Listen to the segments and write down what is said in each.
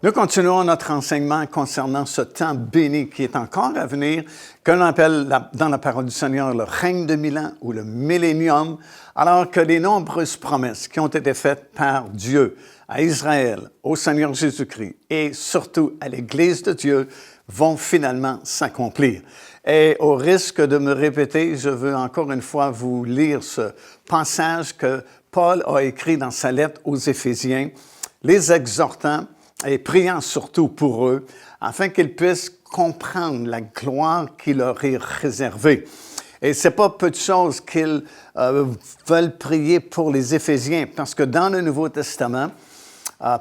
Nous continuons notre enseignement concernant ce temps béni qui est encore à venir, que l'on appelle dans la parole du Seigneur le règne de 1000 ans ou le millénium, alors que les nombreuses promesses qui ont été faites par Dieu à Israël, au Seigneur Jésus-Christ et surtout à l'Église de Dieu vont finalement s'accomplir. Et au risque de me répéter, je veux encore une fois vous lire ce passage que Paul a écrit dans sa lettre aux Éphésiens, les exhortant et priant surtout pour eux, afin qu'ils puissent comprendre la gloire qui leur est réservée. Et c'est pas peu de choses qu'ils veulent prier pour les Éphésiens, parce que dans le Nouveau Testament,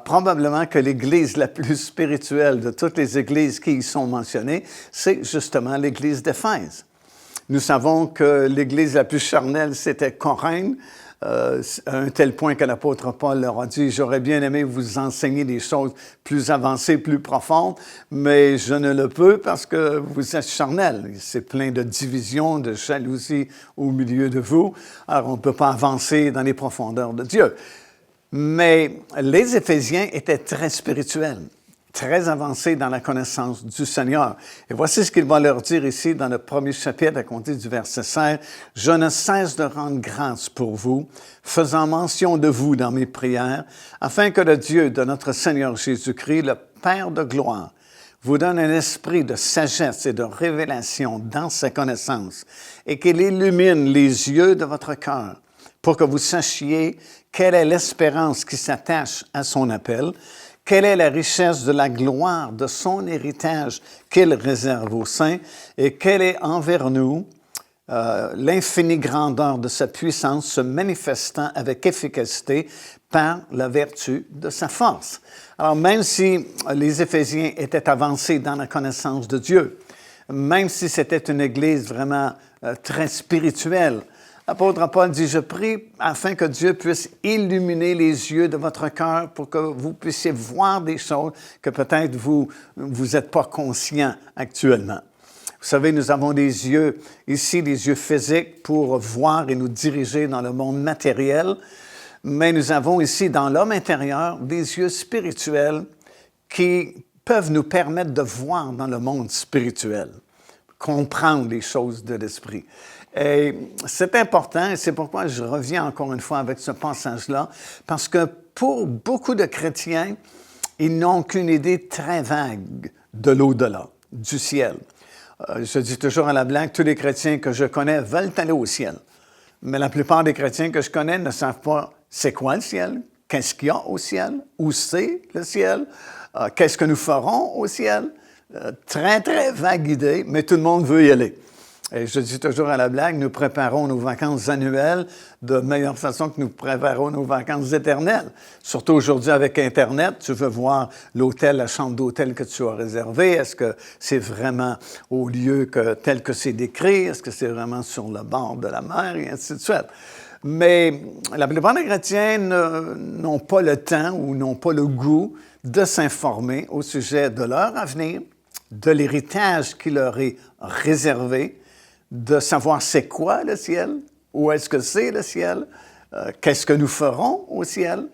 probablement que l'Église la plus spirituelle de toutes les églises qui y sont mentionnées, c'est justement l'Église d'Éphèse. Nous savons que l'Église la plus charnelle, c'était Corinthe, à un tel point que l'apôtre Paul leur a dit « J'aurais bien aimé vous enseigner des choses plus avancées, plus profondes, mais je ne le peux parce que vous êtes charnel. C'est plein de divisions, de jalousie au milieu de vous. Alors, on ne peut pas avancer dans les profondeurs de Dieu. » Mais les Éphésiens étaient très spirituels, très avancés dans la connaissance du Seigneur. Et voici ce qu'il va leur dire ici dans le premier chapitre, à compter du verset 16. « Je ne cesse de rendre grâce pour vous, faisant mention de vous dans mes prières, afin que le Dieu de notre Seigneur Jésus-Christ, le Père de gloire, vous donne un esprit de sagesse et de révélation dans sa connaissance, et qu'il illumine les yeux de votre cœur, pour que vous sachiez quelle est l'espérance qui s'attache à son appel, quelle est la richesse de la gloire de son héritage qu'il réserve aux saints, et quelle est envers nous l'infinie grandeur de sa puissance se manifestant avec efficacité par la vertu de sa force. » Alors, même si les Éphésiens étaient avancés dans la connaissance de Dieu, même si c'était une Église vraiment très spirituelle, l'apôtre Paul dit « Je prie afin que Dieu puisse illuminer les yeux de votre cœur pour que vous puissiez voir des choses que peut-être vous n'êtes pas conscient actuellement. » Vous savez, nous avons des yeux ici, des yeux physiques pour voir et nous diriger dans le monde matériel, mais nous avons ici dans l'homme intérieur des yeux spirituels qui peuvent nous permettre de voir dans le monde spirituel, comprendre les choses de l'esprit. Et c'est important, et c'est pourquoi je reviens encore une fois avec ce passage-là, parce que pour beaucoup de chrétiens, ils n'ont qu'une idée très vague de l'au-delà, du ciel. Je dis toujours à la blague, tous les chrétiens que je connais veulent aller au ciel. Mais la plupart des chrétiens que je connais ne savent pas c'est quoi le ciel, qu'est-ce qu'il y a au ciel, où c'est le ciel, qu'est-ce que nous ferons au ciel. Très, très vague idée, mais tout le monde veut y aller. Et je dis toujours à la blague, nous préparons nos vacances annuelles de meilleure façon que nous préparons nos vacances éternelles. Surtout aujourd'hui avec Internet, tu veux voir l'hôtel, la chambre d'hôtel que tu as réservée. Est-ce que c'est vraiment au lieu tel que c'est décrit? Est-ce que c'est vraiment sur le bord de la mer? Et ainsi de suite. Mais la plupart des chrétiens n'ont pas le temps ou n'ont pas le goût de s'informer au sujet de leur avenir, de l'héritage qui leur est réservé, de savoir c'est quoi le ciel, où est-ce que c'est le ciel, qu'est-ce que nous ferons au ciel.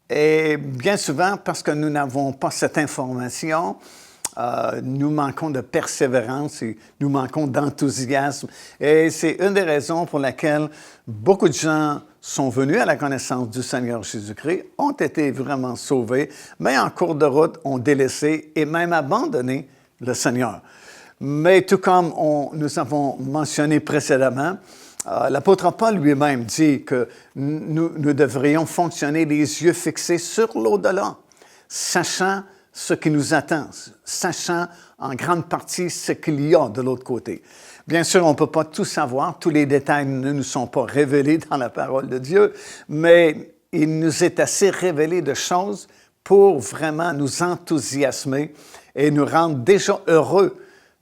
Et bien souvent, parce que nous n'avons pas cette information, nous manquons de persévérance et nous manquons d'enthousiasme. Et c'est une des raisons pour laquelle beaucoup de gens sont venus à la connaissance du Seigneur Jésus-Christ, ont été vraiment sauvés, mais en cours de route ont délaissé et même abandonné le Seigneur. Mais tout comme nous avons mentionné précédemment, l'apôtre Paul lui-même dit que nous devrions fonctionner les yeux fixés sur l'au-delà, sachant ce qui nous attend, sachant en grande partie ce qu'il y a de l'autre côté. Bien sûr, on ne peut pas tout savoir, tous les détails ne nous sont pas révélés dans la parole de Dieu, mais il nous est assez révélé de choses pour vraiment nous enthousiasmer et nous rendre déjà heureux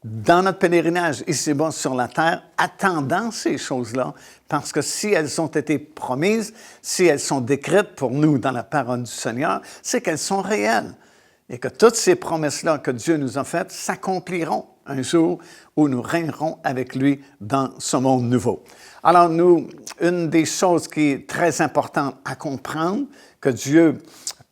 dans notre pèlerinage ici-bas sur la terre, attendant ces choses-là, parce que si elles ont été promises, si elles sont décrites pour nous dans la parole du Seigneur, c'est qu'elles sont réelles. Et que toutes ces promesses-là que Dieu nous a faites s'accompliront un jour où nous régnerons avec lui dans ce monde nouveau. Alors une des choses qui est très importante à comprendre, que Dieu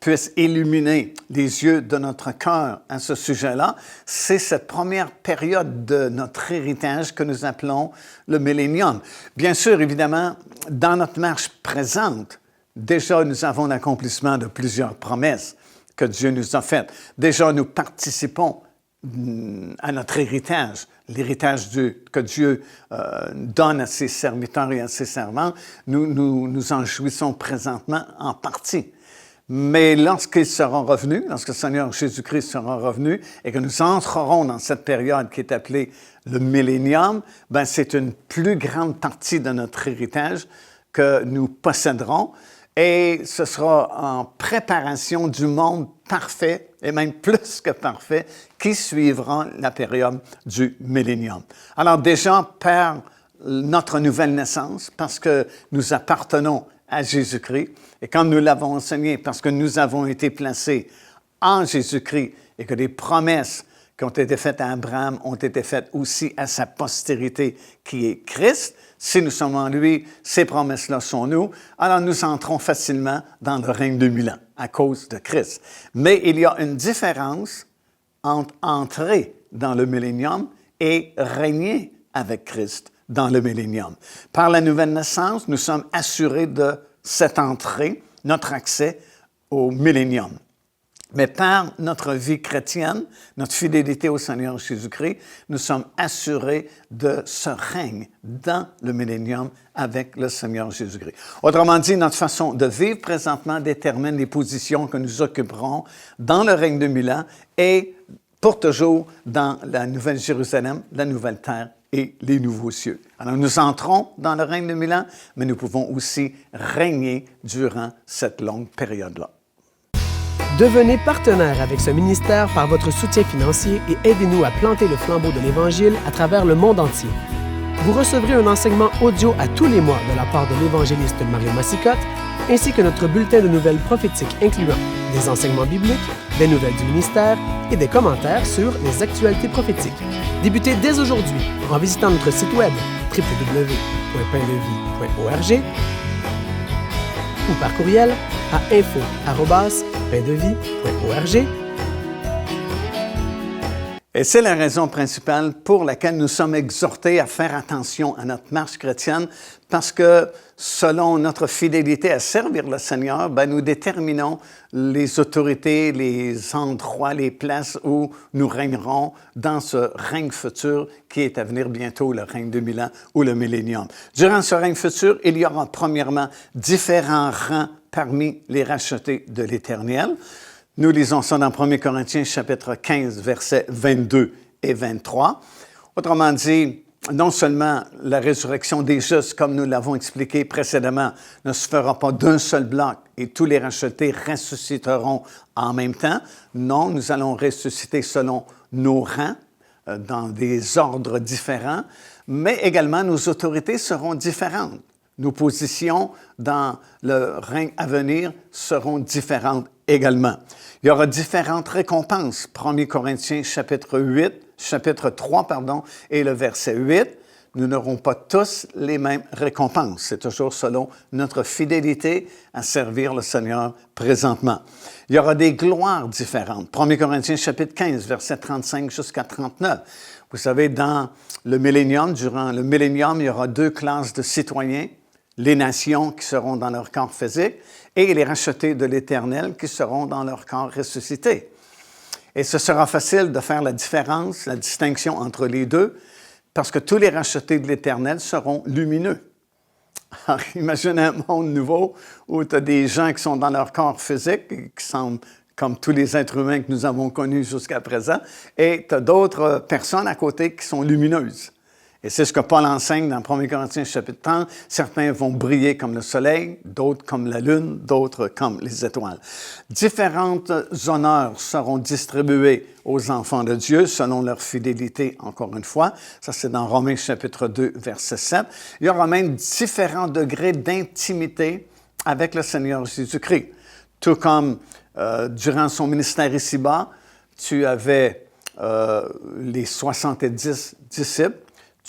puisse illuminer les yeux de notre cœur à ce sujet-là, c'est cette première période de notre héritage que nous appelons le millénium. Bien sûr, évidemment, dans notre marche présente, déjà nous avons l'accomplissement de plusieurs promesses que Dieu nous a faites. Déjà, nous participons à notre héritage, l'héritage que Dieu donne à ses serviteurs et à ses servantes. Nous en jouissons présentement en partie. Mais lorsqu'il sera revenu, lorsque le Seigneur Jésus-Christ sera revenu et que nous entrerons dans cette période qui est appelée le millénium, ben c'est une plus grande partie de notre héritage que nous posséderons et ce sera en préparation du monde parfait et même plus que parfait qui suivra la période du millénium. Alors déjà, par notre nouvelle naissance, parce que nous appartenons à Jésus-Christ, et comme nous l'avons enseigné, parce que nous avons été placés en Jésus-Christ et que les promesses qui ont été faites à Abraham ont été faites aussi à sa postérité qui est Christ, si nous sommes en lui, ces promesses-là sont nous, alors nous entrons facilement dans le règne de 1000 ans à cause de Christ. Mais il y a une différence entre entrer dans le millénium et régner avec Christ dans le millénium. Par la nouvelle naissance, nous sommes assurés de cette entrée, notre accès au millénium. Mais par notre vie chrétienne, notre fidélité au Seigneur Jésus-Christ, nous sommes assurés de ce règne dans le millénium avec le Seigneur Jésus-Christ. Autrement dit, notre façon de vivre présentement détermine les positions que nous occuperons dans le règne de 1000 ans et pour toujours dans la Nouvelle Jérusalem, la Nouvelle Terre et les nouveaux cieux. Alors, nous entrons dans le règne de 1000 ans, mais nous pouvons aussi régner durant cette longue période-là. Devenez partenaire avec ce ministère par votre soutien financier et aidez-nous à planter le flambeau de l'Évangile à travers le monde entier. Vous recevrez un enseignement audio à tous les mois de la part de l'évangéliste Mario Massicotte, ainsi que notre bulletin de nouvelles prophétiques incluant des enseignements bibliques, des nouvelles du ministère et des commentaires sur les actualités prophétiques. Débutez dès aujourd'hui en visitant notre site web www.paindevie.org ou par courriel à info@paindevie.org. Et c'est la raison principale pour laquelle nous sommes exhortés à faire attention à notre marche chrétienne, parce que selon notre fidélité à servir le Seigneur, ben, nous déterminons les autorités, les endroits, les places où nous régnerons dans ce règne futur qui est à venir bientôt, le règne de 1000 ans ou le millénium. Durant ce règne futur, il y aura premièrement différents rangs parmi les rachetés de l'Éternel. Nous lisons ça dans 1 Corinthiens chapitre 15, versets 22 et 23. Autrement dit, non seulement la résurrection des justes, comme nous l'avons expliqué précédemment, ne se fera pas d'un seul bloc et tous les rachetés ressusciteront en même temps. Non, nous allons ressusciter selon nos rangs, dans des ordres différents, mais également nos autorités seront différentes. Nos positions dans le règne à venir seront différentes également. Il y aura différentes récompenses. 1 Corinthiens chapitre 3, et le verset 8. Nous n'aurons pas tous les mêmes récompenses. C'est toujours selon notre fidélité à servir le Seigneur présentement. Il y aura des gloires différentes. 1 Corinthiens chapitre 15, verset 35 jusqu'à 39. Vous savez, dans le millénium, durant le millénium, il y aura 2 classes de citoyens. Les nations qui seront dans leur corps physique et les rachetés de l'Éternel qui seront dans leur corps ressuscité. Et ce sera facile de faire la différence, la distinction entre les deux, parce que tous les rachetés de l'Éternel seront lumineux. Alors, imaginez un monde nouveau où tu as des gens qui sont dans leur corps physique, et qui semblent comme tous les êtres humains que nous avons connus jusqu'à présent, et tu as d'autres personnes à côté qui sont lumineuses. Et c'est ce que Paul enseigne dans 1 Corinthiens chapitre 30. Certains vont briller comme le soleil, d'autres comme la lune, d'autres comme les étoiles. Différentes honneurs seront distribués aux enfants de Dieu selon leur fidélité, encore une fois. Ça, c'est dans Romains chapitre 2, verset 7. Il y aura même différents degrés d'intimité avec le Seigneur Jésus-Christ. Tout comme durant son ministère ici-bas, tu avais les 70 disciples,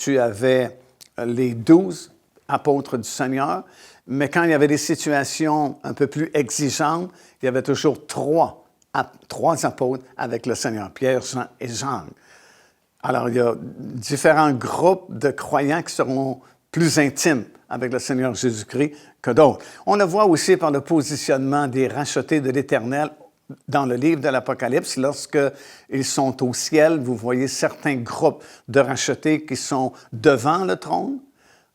tu avais les 12 apôtres du Seigneur, mais quand il y avait des situations un peu plus exigeantes, il y avait toujours trois apôtres avec le Seigneur, Pierre, Jean et Jacques. Alors, il y a différents groupes de croyants qui seront plus intimes avec le Seigneur Jésus-Christ que d'autres. On le voit aussi par le positionnement des rachetés de l'Éternel dans le livre de l'Apocalypse. Lorsqu'ils sont au ciel, vous voyez certains groupes de rachetés qui sont devant le trône,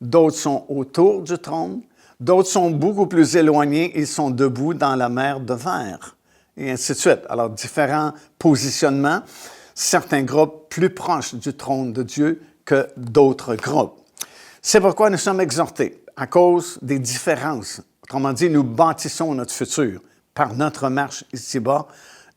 d'autres sont autour du trône, d'autres sont beaucoup plus éloignés, ils sont debout dans la mer de verre, et ainsi de suite. Alors, différents positionnements, certains groupes plus proches du trône de Dieu que d'autres groupes. C'est pourquoi nous sommes exhortés, à cause des différences. Autrement dit, nous bâtissons notre futur. Par notre marche ici-bas,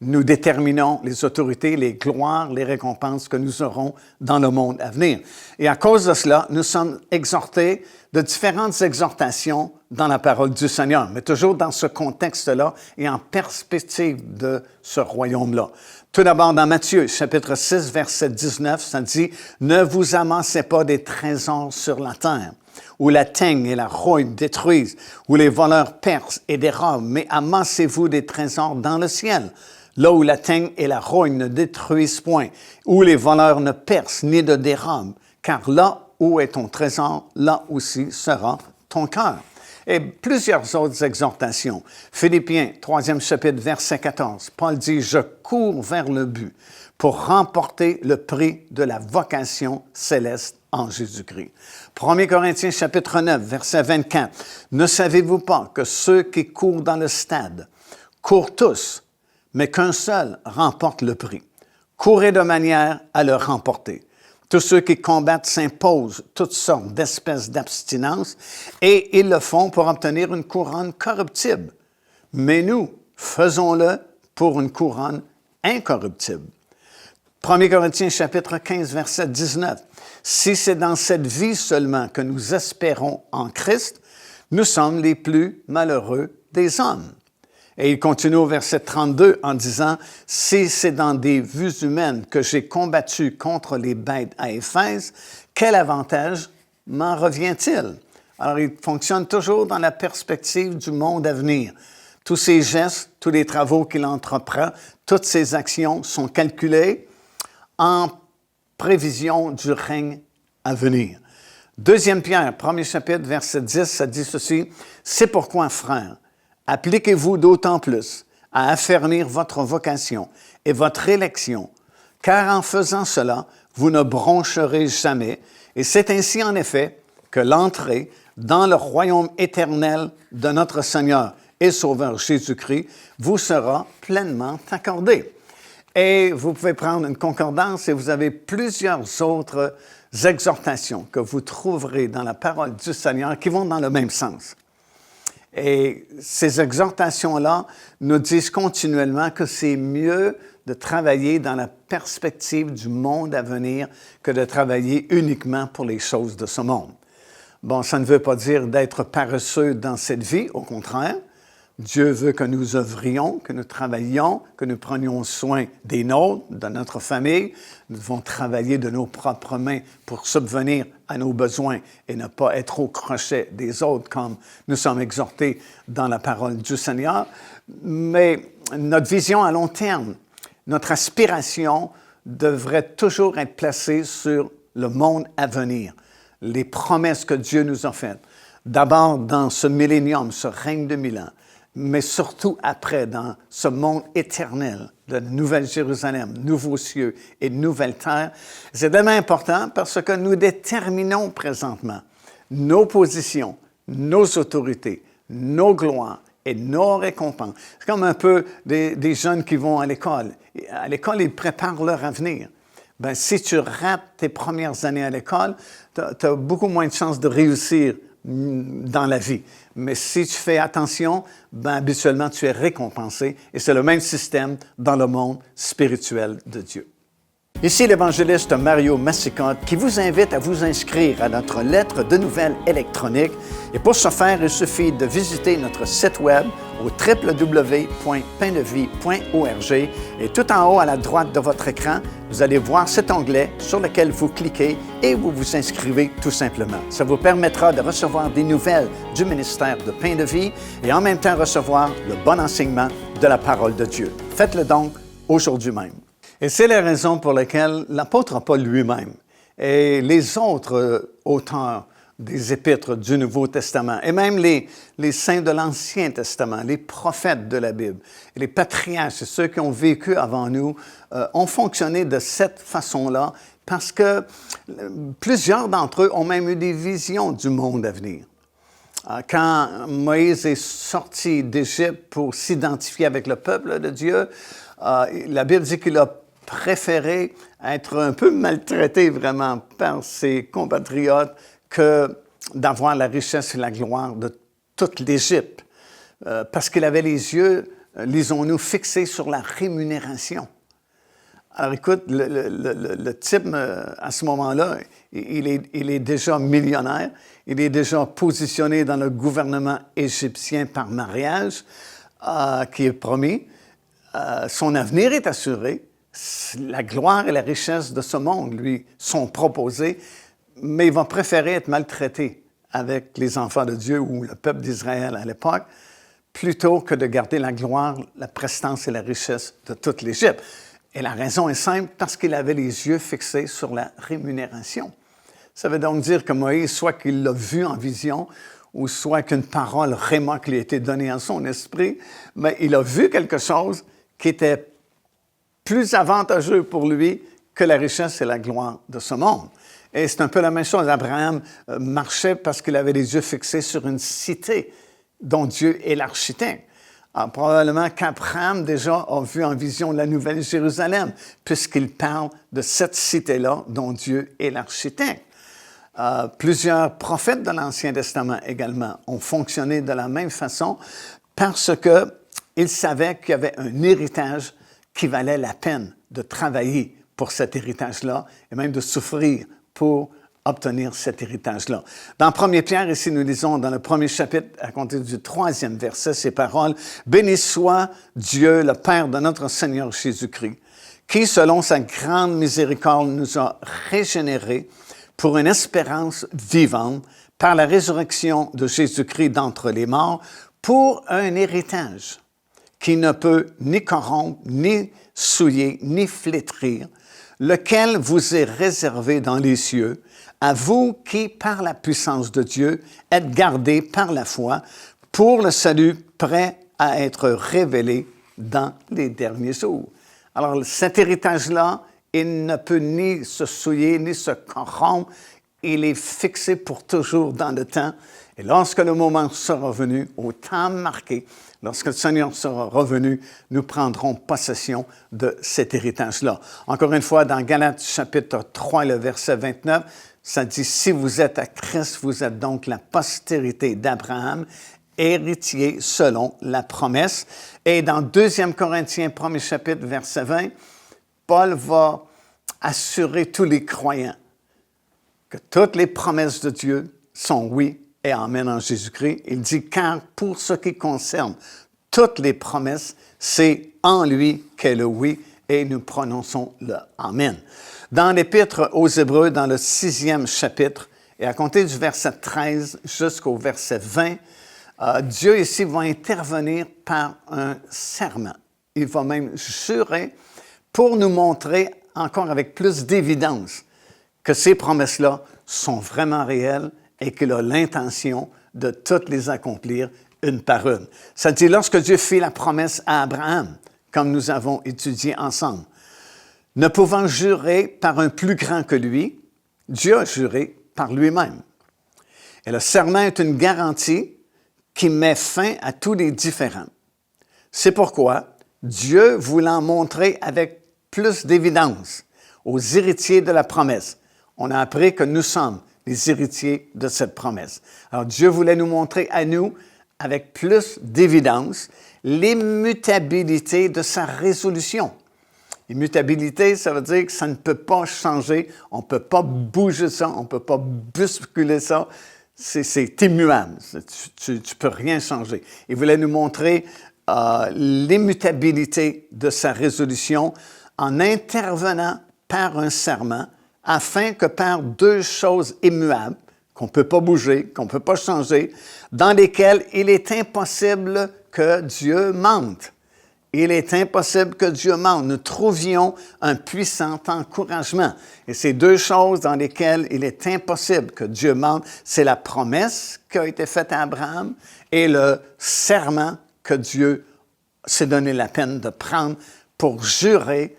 nous déterminons les autorités, les gloires, les récompenses que nous aurons dans le monde à venir. Et à cause de cela, nous sommes exhortés de différentes exhortations dans la parole du Seigneur, mais toujours dans ce contexte-là et en perspective de ce royaume-là. Tout d'abord, dans Matthieu, chapitre 6, verset 19, ça dit « Ne vous amassez pas des trésors sur la terre, où la teigne et la rouille détruisent, où les voleurs percent et dérobent, mais amassez-vous des trésors dans le ciel, là où la teigne et la rouille ne détruisent point, où les voleurs ne percent ni ne dérobent, car là où est ton trésor, là aussi sera ton cœur. » Et plusieurs autres exhortations. Philippiens, 3e chapitre, verset 14. Paul dit « Je cours vers le but pour remporter le prix de la vocation céleste en Jésus-Christ. » 1 Corinthiens, chapitre 9, verset 24. « Ne savez-vous pas que ceux qui courent dans le stade courent tous, mais qu'un seul remporte le prix? Courez de manière à le remporter. Tous ceux qui combattent s'imposent toutes sortes d'espèces d'abstinence et ils le font pour obtenir une couronne corruptible. Mais nous, faisons-le pour une couronne incorruptible. » 1 Corinthiens chapitre 15, verset 19. « Si c'est dans cette vie seulement que nous espérons en Christ, nous sommes les plus malheureux des hommes. » Et il continue au verset 32 en disant « Si c'est dans des vues humaines que j'ai combattu contre les bêtes à Éphèse, quel avantage m'en revient-il? » Alors, il fonctionne toujours dans la perspective du monde à venir. Tous ses gestes, tous les travaux qu'il entreprend, toutes ses actions sont calculées en prévision du règne à venir. 2 Pierre, 1er chapitre, verset 10, ça dit ceci, « C'est pourquoi, frères, appliquez-vous d'autant plus à affermir votre vocation et votre élection, car en faisant cela, vous ne broncherez jamais, et c'est ainsi en effet que l'entrée dans le royaume éternel de notre Seigneur et Sauveur Jésus-Christ vous sera pleinement accordée. » Et vous pouvez prendre une concordance et vous avez plusieurs autres exhortations que vous trouverez dans la parole du Seigneur qui vont dans le même sens. Et ces exhortations-là nous disent continuellement que c'est mieux de travailler dans la perspective du monde à venir que de travailler uniquement pour les choses de ce monde. Bon, ça ne veut pas dire d'être paresseux dans cette vie, au contraire. Dieu veut que nous œuvrions, que nous travaillions, que nous prenions soin des nôtres, de notre famille. Nous devons travailler de nos propres mains pour subvenir à nos besoins et ne pas être au crochet des autres comme nous sommes exhortés dans la parole du Seigneur. Mais notre vision à long terme, notre aspiration devrait toujours être placée sur le monde à venir, les promesses que Dieu nous a faites. D'abord dans ce millénium, ce règne de 1000 ans, mais surtout après, dans ce monde éternel de Nouvelle Jérusalem, nouveaux cieux et nouvelle terre. C'est tellement important parce que nous déterminons présentement nos positions, nos autorités, nos gloires et nos récompenses. C'est comme un peu des jeunes qui vont à l'école. À l'école, ils préparent leur avenir. Ben, si tu rates tes premières années à l'école, tu as beaucoup moins de chances de réussir dans la vie. Mais si tu fais attention, ben, habituellement, tu es récompensé. Et c'est le même système dans le monde spirituel de Dieu. Ici l'évangéliste Mario Massicotte qui vous invite à vous inscrire à notre lettre de nouvelles électronique. Et pour ce faire, il suffit de visiter notre site web au www.paindevie.org et tout en haut à la droite de votre écran, vous allez voir cet onglet sur lequel vous cliquez et vous vous inscrivez tout simplement. Ça vous permettra de recevoir des nouvelles du ministère de Pain de Vie et en même temps recevoir le bon enseignement de la parole de Dieu. Faites-le donc aujourd'hui même. Et c'est la raison pour laquelle l'apôtre Paul lui-même et les autres auteurs des épîtres du Nouveau Testament et même les saints de l'Ancien Testament, les prophètes de la Bible, et les patriarches, ceux qui ont vécu avant nous, ont fonctionné de cette façon-là parce que plusieurs d'entre eux ont même eu des visions du monde à venir. Quand Moïse est sorti d'Égypte pour s'identifier avec le peuple de Dieu, la Bible dit qu'il a préféré être un peu maltraité vraiment par ses compatriotes que d'avoir la richesse et la gloire de toute l'Égypte, parce qu'il avait les yeux, lisons-nous, fixés sur la rémunération. Alors écoute, le type, à ce moment-là, il est déjà millionnaire, il est déjà positionné dans le gouvernement égyptien par mariage, qui est promis. Son avenir est assuré. La gloire et la richesse de ce monde lui sont proposées, mais il va préférer être maltraité avec les enfants de Dieu ou le peuple d'Israël à l'époque, plutôt que de garder la gloire, la prestance et la richesse de toute l'Égypte. Et la raison est simple, parce qu'il avait les yeux fixés sur la rémunération. Ça veut donc dire que Moïse, soit qu'il l'a vu en vision, ou soit qu'une parole réma lui a été donnée en son esprit, mais il a vu quelque chose qui était plus avantageux pour lui que la richesse et la gloire de ce monde. Et c'est un peu la même chose. Abraham marchait parce qu'il avait les yeux fixés sur une cité dont Dieu est l'architecte. Alors, probablement qu'Abraham déjà a vu en vision la Nouvelle Jérusalem, puisqu'il parle de cette cité-là dont Dieu est l'architecte. Plusieurs prophètes de l'Ancien Testament également ont fonctionné de la même façon parce qu'ils savaient qu'il y avait un héritage qui valait la peine de travailler pour cet héritage-là et même de souffrir pour obtenir cet héritage-là. Dans 1 Pierre, ici, nous lisons dans le premier chapitre, à compter du 3e verset, ces paroles, « Béni soit Dieu, le Père de notre Seigneur Jésus-Christ, qui, selon sa grande miséricorde, nous a régénérés pour une espérance vivante par la résurrection de Jésus-Christ d'entre les morts, pour un héritage qui ne peut ni corrompre, ni souiller, ni flétrir, lequel vous est réservé dans les cieux, à vous qui, par la puissance de Dieu, êtes gardés par la foi pour le salut prêt à être révélé dans les derniers jours. » Alors, cet héritage-là, il ne peut ni se souiller, ni se corrompre. Il est fixé pour toujours dans le temps. Et lorsque le moment sera venu, au temps marqué, lorsque le Seigneur sera revenu, nous prendrons possession de cet héritage-là. Encore une fois, dans Galates chapitre 3, le verset 29, ça dit « Si vous êtes à Christ, vous êtes donc la postérité d'Abraham, héritier selon la promesse. » Et dans 2 Corinthiens, 1er chapitre, verset 20, Paul va assurer tous les croyants que toutes les promesses de Dieu sont oui et amen en Jésus-Christ. Il dit, car pour ce qui concerne toutes les promesses, c'est en lui qu'est le oui et nous prononçons le amen. Dans l'Épître aux Hébreux, dans le 6e chapitre, et à compter du verset 13 jusqu'au verset 20, Dieu ici va intervenir par un serment. Il va même jurer pour nous montrer encore avec plus d'évidence que ces promesses-là sont vraiment réelles et qu'il a l'intention de toutes les accomplir une par une. Ça dit, lorsque Dieu fit la promesse à Abraham, comme nous avons étudié ensemble, ne pouvant jurer par un plus grand que lui, Dieu a juré par lui-même. Et le serment est une garantie qui met fin à tous les différends. C'est pourquoi Dieu, voulant montrer avec plus d'évidence aux héritiers de la promesse, on a appris que nous sommes les héritiers de cette promesse. Alors Dieu voulait nous montrer à nous, avec plus d'évidence, l'immutabilité de sa résolution. Immutabilité, ça veut dire que ça ne peut pas changer, on ne peut pas bouger ça, on ne peut pas bousculer ça. C'est immuable, tu ne peux rien changer. Il voulait nous montrer l'immutabilité de sa résolution en intervenant par un serment, afin que par deux choses immuables, qu'on ne peut pas bouger, qu'on ne peut pas changer, dans lesquelles il est impossible que Dieu mente. Il est impossible que Dieu mente. Nous trouvions un puissant encouragement. Et ces deux choses dans lesquelles il est impossible que Dieu mente, c'est la promesse qui a été faite à Abraham et le serment que Dieu s'est donné la peine de prendre pour jurer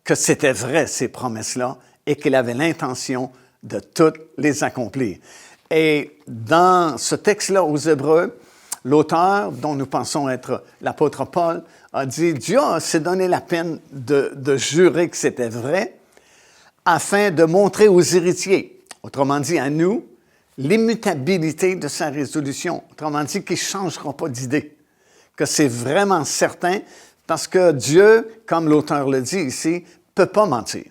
que c'était vrai, ces promesses-là, et qu'il avait l'intention de toutes les accomplir. Et dans ce texte-là aux Hébreux, l'auteur, dont nous pensons être l'apôtre Paul, a dit « Dieu s'est donné la peine de jurer que c'était vrai afin de montrer aux héritiers, autrement dit à nous, l'immutabilité de sa résolution. Autrement dit, qu'il ne changera pas d'idée, que c'est vraiment certain parce que Dieu, comme l'auteur le dit ici, ne peut pas mentir.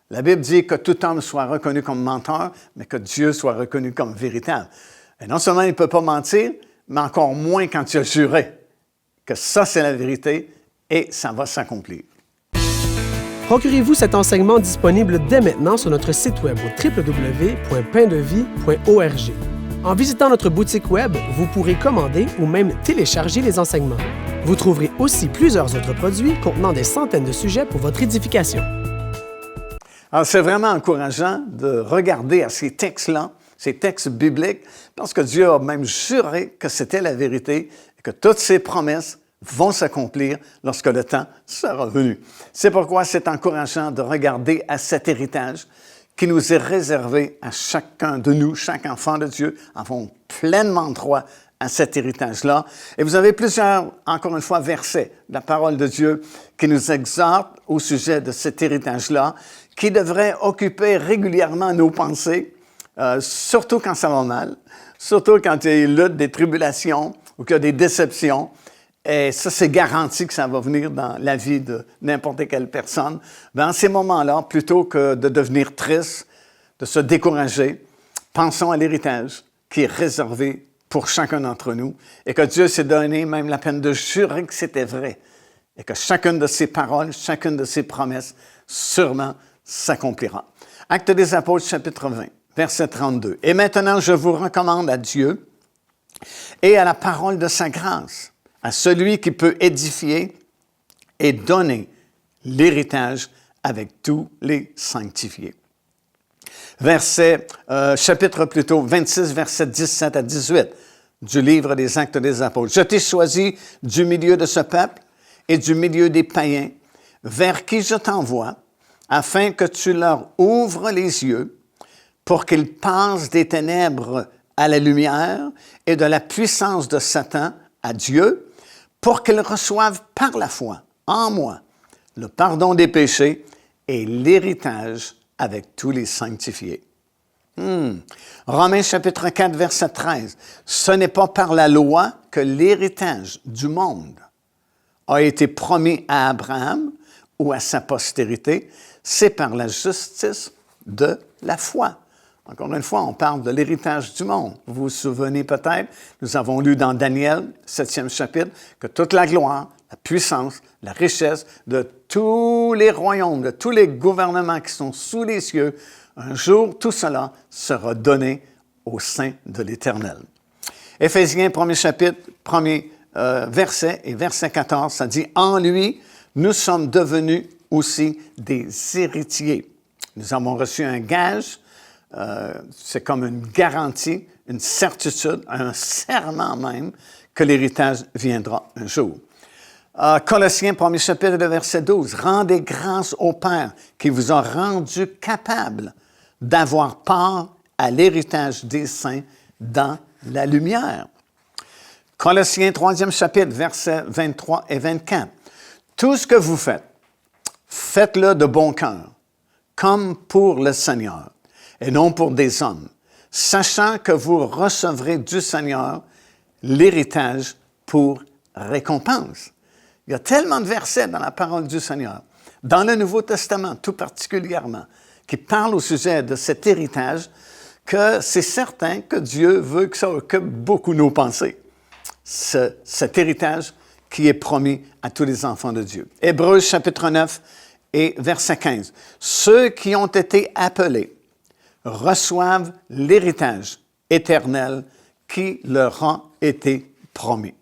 La Bible dit que tout homme soit reconnu comme menteur, mais que Dieu soit reconnu comme véritable. Et non seulement il ne peut pas mentir, mais encore moins quand il a juré que ça, c'est la vérité et ça va s'accomplir. Procurez-vous cet enseignement disponible dès maintenant sur notre site web au www.paindevie.org. En visitant notre boutique web, vous pourrez commander ou même télécharger les enseignements. Vous trouverez aussi plusieurs autres produits contenant des centaines de sujets pour votre édification. Alors, c'est vraiment encourageant de regarder à ces textes-là, ces textes bibliques, parce que Dieu a même juré que c'était la vérité et que toutes ses promesses vont s'accomplir lorsque le temps sera venu. C'est pourquoi c'est encourageant de regarder à cet héritage qui nous est réservé à chacun de nous, chaque enfant de Dieu, avons pleinement droit à cet héritage-là. Et vous avez plusieurs, encore une fois, versets de la parole de Dieu qui nous exhortent au sujet de cet héritage-là, qui devrait occuper régulièrement nos pensées, surtout quand ça va mal, surtout quand il y a des luttes, des tribulations ou qu'il y a des déceptions. Et ça, c'est garanti que ça va venir dans la vie de n'importe quelle personne. Dans ces moments-là, plutôt que de devenir triste, de se décourager, pensons à l'héritage qui est réservé pour chacun d'entre nous et que Dieu s'est donné même la peine de jurer que c'était vrai et que chacune de ses paroles, chacune de ses promesses, sûrement s'accomplira. Actes des Apôtres, chapitre 20, verset 32. « Et maintenant, je vous recommande à Dieu et à la parole de sa grâce, à celui qui peut édifier et donner l'héritage avec tous les sanctifiés. » Chapitre 26, versets 17 à 18 du livre des Actes des Apôtres. « Je t'ai choisi du milieu de ce peuple et du milieu des païens, vers qui je t'envoie, afin que tu leur ouvres les yeux pour qu'ils passent des ténèbres à la lumière et de la puissance de Satan à Dieu, pour qu'ils reçoivent par la foi en moi le pardon des péchés et l'héritage avec tous les sanctifiés. » Romains chapitre 4, verset 13. « Ce n'est pas par la loi que l'héritage du monde a été promis à Abraham ou à sa postérité, c'est par la justice de la foi. » Encore une fois, on parle de l'héritage du monde. Vous vous souvenez peut-être, nous avons lu dans Daniel, 7e chapitre, que toute la gloire, la puissance, la richesse de tous les royaumes, de tous les gouvernements qui sont sous les cieux, un jour, tout cela sera donné au sein de l'Éternel. Éphésiens, 1er chapitre, 1er verset et verset 14, ça dit « En lui, nous sommes devenus aussi des héritiers. » Nous avons reçu un gage, c'est comme une garantie, une certitude, un serment même que l'héritage viendra un jour. Colossiens, 1er chapitre, verset 12. « Rendez grâce au Père qui vous a rendu capable d'avoir part à l'héritage des saints dans la lumière. » Colossiens, 3e chapitre, versets 23 et 24. « Tout ce que vous faites, faites-le de bon cœur, comme pour le Seigneur, et non pour des hommes, sachant que vous recevrez du Seigneur l'héritage pour récompense. » Il y a tellement de versets dans la parole du Seigneur. dans le Nouveau Testament tout particulièrement, qui parle au sujet de cet héritage, que c'est certain que Dieu veut que ça occupe beaucoup nos pensées, cet héritage qui est promis à tous les enfants de Dieu. Hébreux chapitre 9 et verset 15. Ceux qui ont été appelés reçoivent l'héritage éternel qui leur a été promis.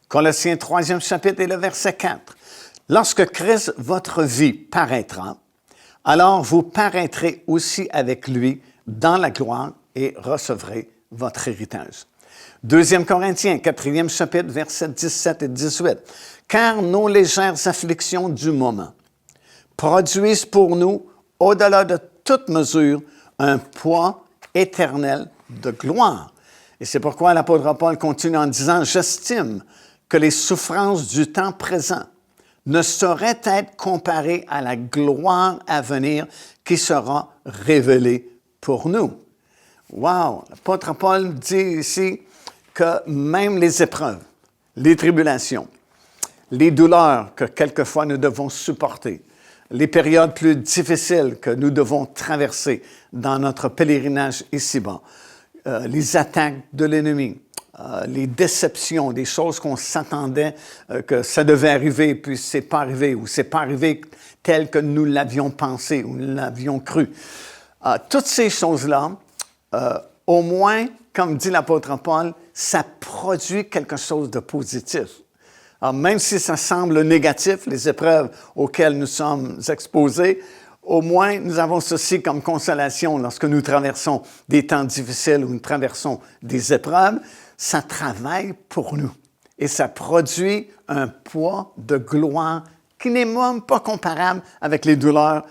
Colossiens 3e chapitre et le verset 4. Lorsque Christ, votre vie, paraîtra, alors vous paraîtrez aussi avec lui dans la gloire et recevrez votre héritage. 2 Corinthiens, 4e chapitre, versets 17 et 18. Car nos légères afflictions du moment produisent pour nous, au-delà de toute mesure, un poids éternel de gloire. Et c'est pourquoi l'apôtre Paul continue en disant « J'estime que les souffrances du temps présent ne sauraient être comparées à la gloire à venir qui sera révélée pour nous. » Wow! L'apôtre Paul dit ici que même les épreuves, les tribulations, les douleurs que quelquefois nous devons supporter, les périodes plus difficiles que nous devons traverser dans notre pèlerinage ici-bas, les attaques de l'ennemi, les déceptions, des choses qu'on s'attendait que ça devait arriver, puis c'est pas arrivé, ou c'est pas arrivé tel que nous l'avions pensé ou nous l'avions cru. Toutes ces choses-là, au moins, comme dit l'apôtre Paul, ça produit quelque chose de positif. Alors, même si ça semble négatif, les épreuves auxquelles nous sommes exposés, au moins, nous avons ceci comme consolation lorsque nous traversons des temps difficiles ou nous traversons des épreuves, ça travaille pour nous et ça produit un poids de gloire qui n'est même pas comparable avec les douleurs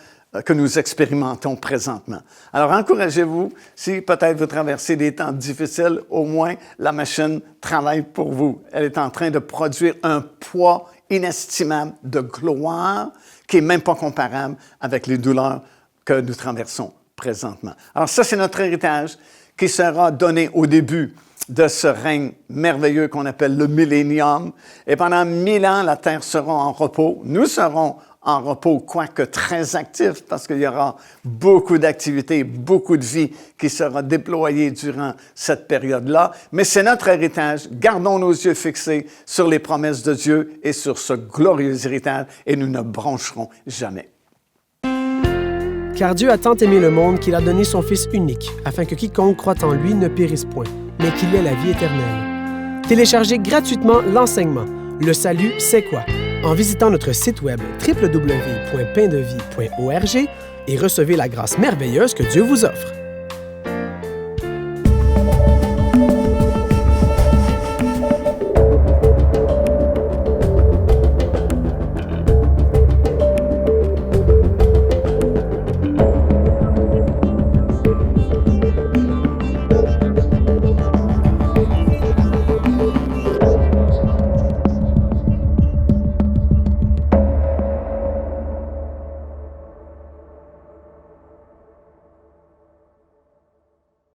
que nous expérimentons présentement. Alors, encouragez-vous, si peut-être vous traversez des temps difficiles, au moins la machine travaille pour vous. Elle est en train de produire un poids inestimable de gloire qui n'est même pas comparable avec les douleurs que nous traversons présentement. Alors ça, c'est notre héritage qui sera donné au début de ce règne merveilleux qu'on appelle le millénium. Et pendant 1000 ans, la terre sera en repos. Nous serons en repos, quoique très actifs, parce qu'il y aura beaucoup d'activités, beaucoup de vie qui sera déployée durant cette période-là. Mais c'est notre héritage. Gardons nos yeux fixés sur les promesses de Dieu et sur ce glorieux héritage, et nous ne broncherons jamais. Car Dieu a tant aimé le monde qu'il a donné son Fils unique, afin que quiconque croit en lui ne périsse point, mais qu'il ait la vie éternelle. Téléchargez gratuitement l'enseignement « Le salut, c'est quoi ?» en visitant notre site web www.paindevie.org et recevez la grâce merveilleuse que Dieu vous offre.